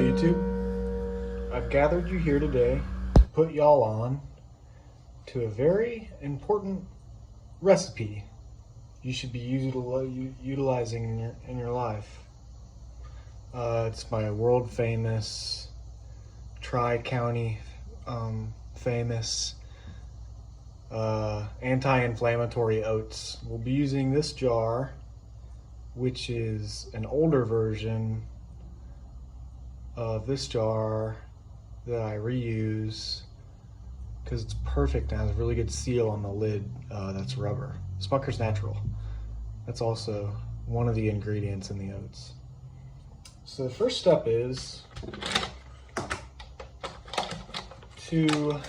YouTube. I've gathered you here today to put y'all on to a very important recipe you should be utilizing in your life. It's my world famous, tri-county famous anti-inflammatory oats. We'll be using this jar, which is an older version of this jar that I reuse because it's perfect and has a really good seal on the lid. That's rubber. Smucker's Natural. That's also one of the ingredients in the oats. So the first step is to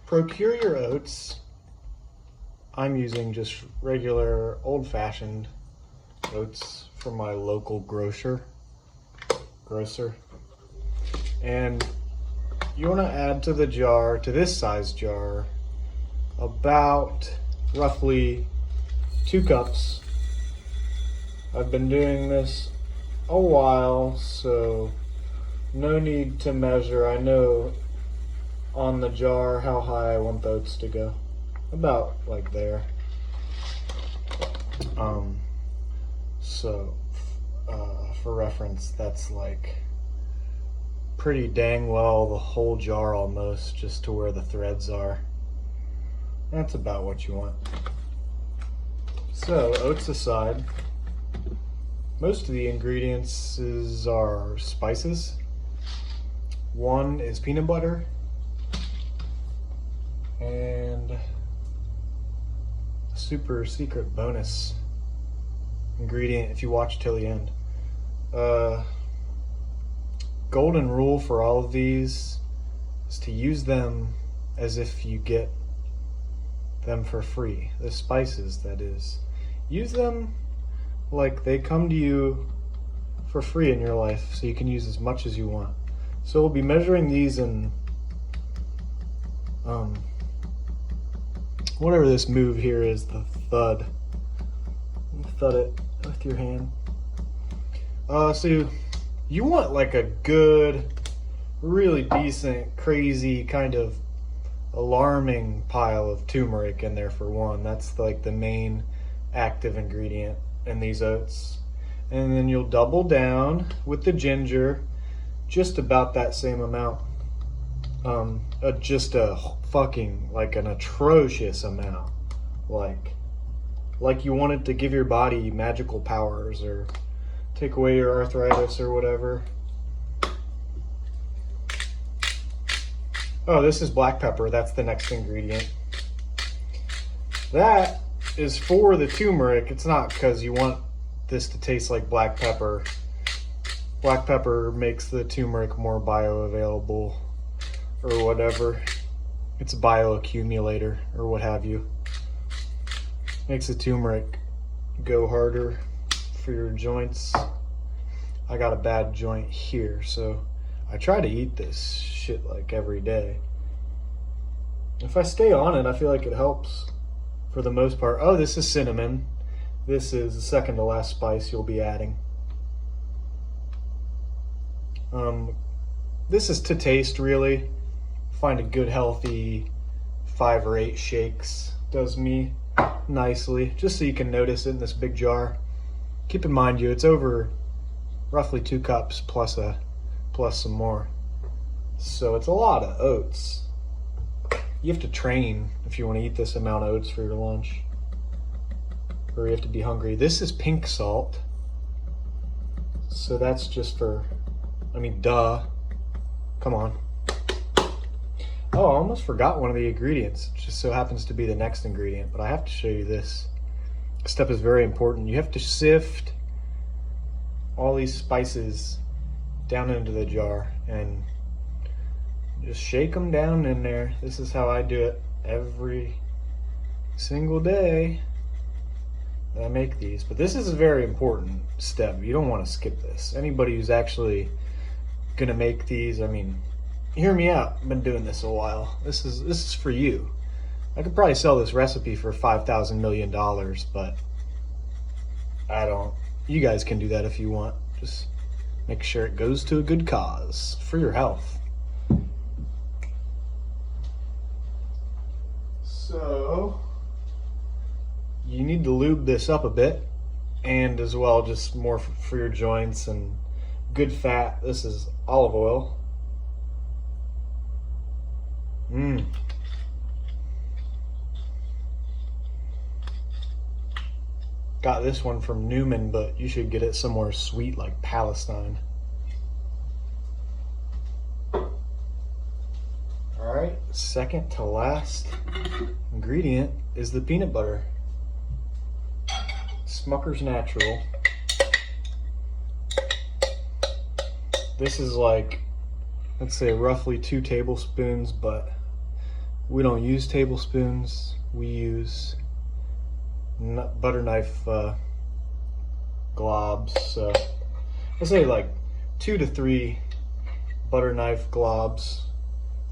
procure your oats. I'm using just regular old-fashioned oats from my local grocer. And you want to add to the jar, to this size jar, about roughly 2 cups. I've been doing this a while, so no need to measure. I know on the jar how high I want the oats to go. About like there. For reference, that's like pretty dang well the whole jar almost, just to where the threads are. That's about what you want. So oats aside, most of the ingredients are spices. One is peanut butter, and a super secret bonus ingredient if you watch till the end. Golden rule for all of these is to use them as if you get them for free. The spices, that is. Use them like they come to you for free in your life, so you can use as much as you want. So we'll be measuring these in whatever this move here is, the thud. Thud it with your hand. So you want like a good, really decent, crazy, kind of alarming pile of turmeric in there for one. That's like the main active ingredient in these oats. And then you'll double down with the ginger, just about that same amount. Just a fucking, like an atrocious amount. Like you want it to give your body magical powers or take away your arthritis or whatever. Oh, this is black pepper. That's the next ingredient. That is for the turmeric. It's not because you want this to taste like black pepper. Black pepper makes the turmeric more bioavailable or whatever. It's a bioaccumulator or what have you. Makes the turmeric go harder for your joints. I got a bad joint here, so I try to eat this shit like every day. If I stay on it, I feel like it helps for the most part. Oh, this is cinnamon. This is the second to last spice you'll be adding. This is to taste, really. Find a good healthy 5 or 8 shakes does me nicely, just so you can notice it in this big jar. Keep in mind, it's over roughly 2 cups plus some more. So it's a lot of oats. You have to train if you want to eat this amount of oats for your lunch, or you have to be hungry. This is pink salt, so that's just for, duh. Come on. Oh, I almost forgot one of the ingredients. It just so happens to be the next ingredient, but I have to show you this. This step is very important. You have to sift all these spices down into the jar and just shake them down in there. This is how I do it every single day that I make these. But this is a very important step. You don't want to skip this. Anybody who's actually gonna make these, hear me out. I've been doing this a while. This is for you. I could probably sell this recipe for $5,000 million, but I don't. You guys can do that if you want. Just Make sure it goes to a good cause for your health. So you need to lube this up a bit, and as well just more for your joints and good fat. This is olive oil. Got this one from Newman, but you should get it somewhere sweet like Palestine. Alright, second to last ingredient is the peanut butter. Smucker's Natural. This is like, let's say roughly 2 tablespoons, but we don't use tablespoons. We use butter knife globs. So let's say like 2 to 3 butter knife globs.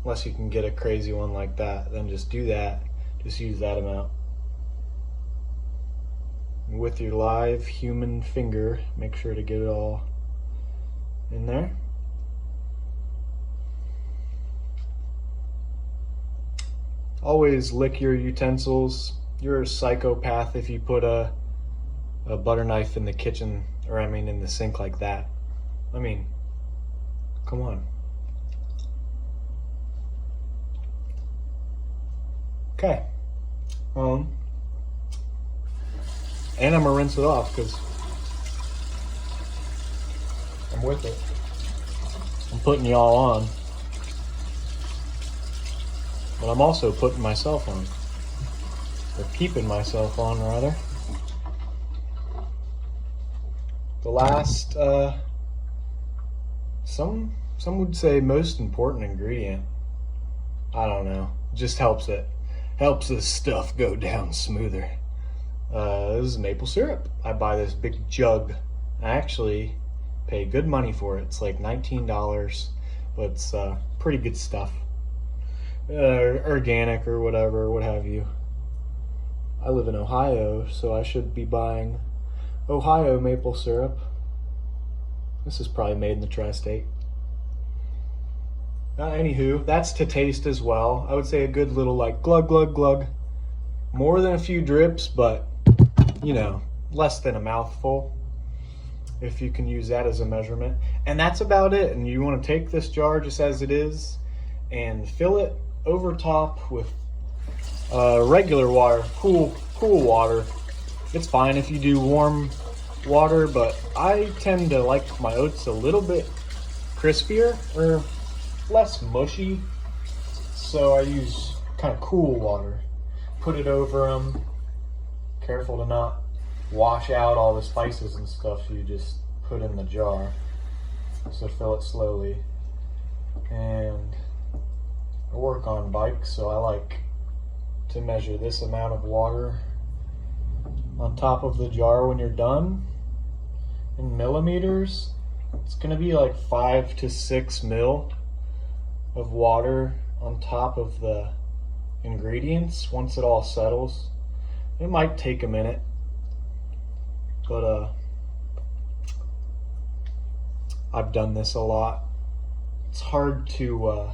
Unless you can get a crazy one like that, then just do that. Just use that amount. And with your live human finger, make sure to get it all in there. Always lick your utensils. You're a psychopath if you put a butter knife in the kitchen, or I mean in the sink like that. I mean, come on. Okay. And I'm gonna rinse it off because I'm with it. I'm putting y'all on. But I'm also putting myself on. Or keeping myself on, rather. The last, some would say most important ingredient. I don't know. Just helps this stuff go down smoother. This is maple syrup. I buy this big jug. I actually pay good money for it. It's like $19, but it's pretty good stuff. Organic or whatever, what have you. I live in Ohio, so I should be buying Ohio maple syrup. This is probably made in the tri-state. Anywho, that's to taste as well. I would say a good little like glug, glug, glug. More than a few drips, but you know, less than a mouthful, if you can use that as a measurement. And that's about it. And you want to take this jar just as it is and fill it over top with regular water, cool water. It's fine if you do warm water, but I tend to like my oats a little bit crispier or less mushy, so I use kind of cool water. Put it over them. Careful to not wash out all the spices and stuff you just put in the jar. So fill it slowly. And I work on bikes, so I like to measure this amount of water on top of the jar when you're done in millimeters. It's gonna be like 5 to 6 mil of water on top of the ingredients once it all settles. It might take a minute, but I've done this a lot. It's hard to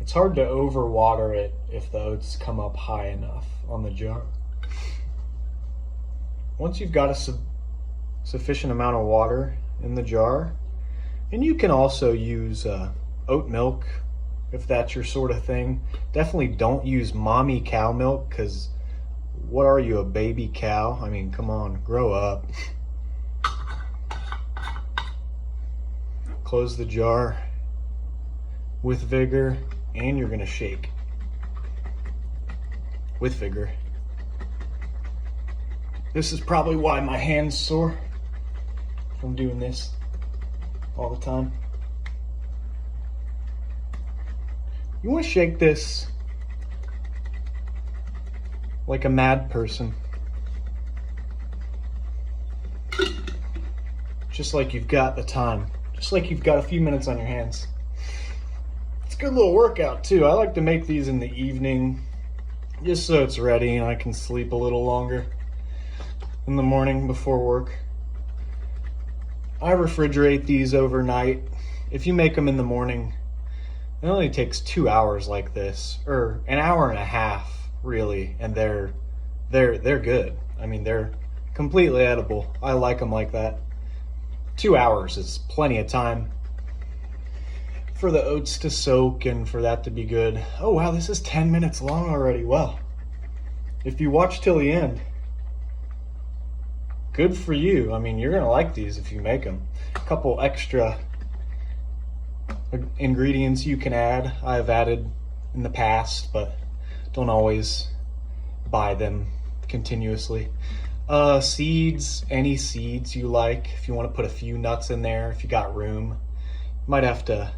overwater it if the oats come up high enough on the jar. Once you've got a sufficient amount of water in the jar, and you can also use oat milk if that's your sort of thing. Definitely don't use mommy cow milk, because what are you, a baby cow? I mean, come on, grow up. Close the jar with vigor, and you're gonna shake with vigor. This is probably why my hand's sore from doing this all the time. You want to shake this like a mad person. Just like you've got the time. Just like you've got a few minutes on your hands. It's a good little workout too. I like to make these in the evening just so it's ready and I can sleep a little longer in the morning before work. I refrigerate these overnight. If you make them in the morning, it only takes 2 hours like this, or an hour and a half, really, and they're good. I mean, they're completely edible. I like them like that. 2 hours is plenty of time for the oats to soak and for that to be good. Oh wow, this is 10 minutes long already. Well, if you watch till the end, good for you. I mean, you're gonna like these if you make them. A couple extra ingredients you can add. I've added in the past, but don't always buy them continuously. Seeds, any seeds you like. If you want to put a few nuts in there, if you got room. You might have to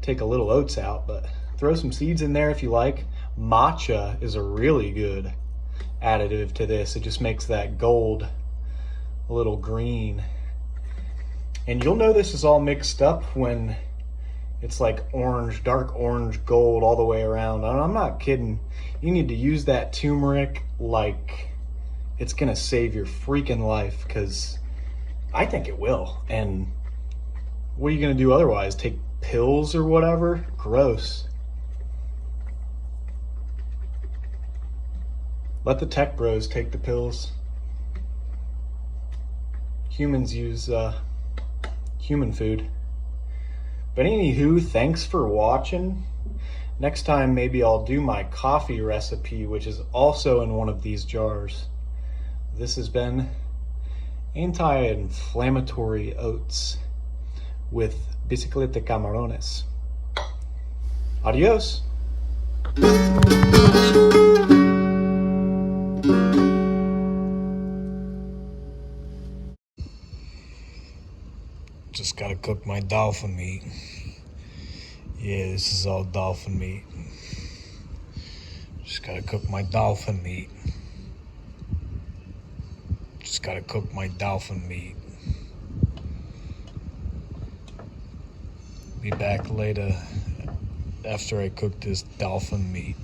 take a little oats out, but throw some seeds in there if you like. Matcha is a really good additive to this. It just makes that gold a little green. And you'll know this is all mixed up when it's like orange, dark orange, gold all the way around. And I'm not kidding. You need to use that turmeric like it's gonna save your freaking life, because I think it will. And what are you gonna do otherwise? Take pills or whatever? Gross. Let the tech bros take the pills. Humans use human food. But anywho, thanks for watching. Next time maybe I'll do my coffee recipe, which is also in one of these jars. This has been anti-inflammatory oats with bicicleta camarones. Adios. Just gotta cook my dolphin meat. Yeah, this is all dolphin meat. Just gotta cook my dolphin meat. Just gotta cook my dolphin meat. Be back later after I cook this dolphin meat.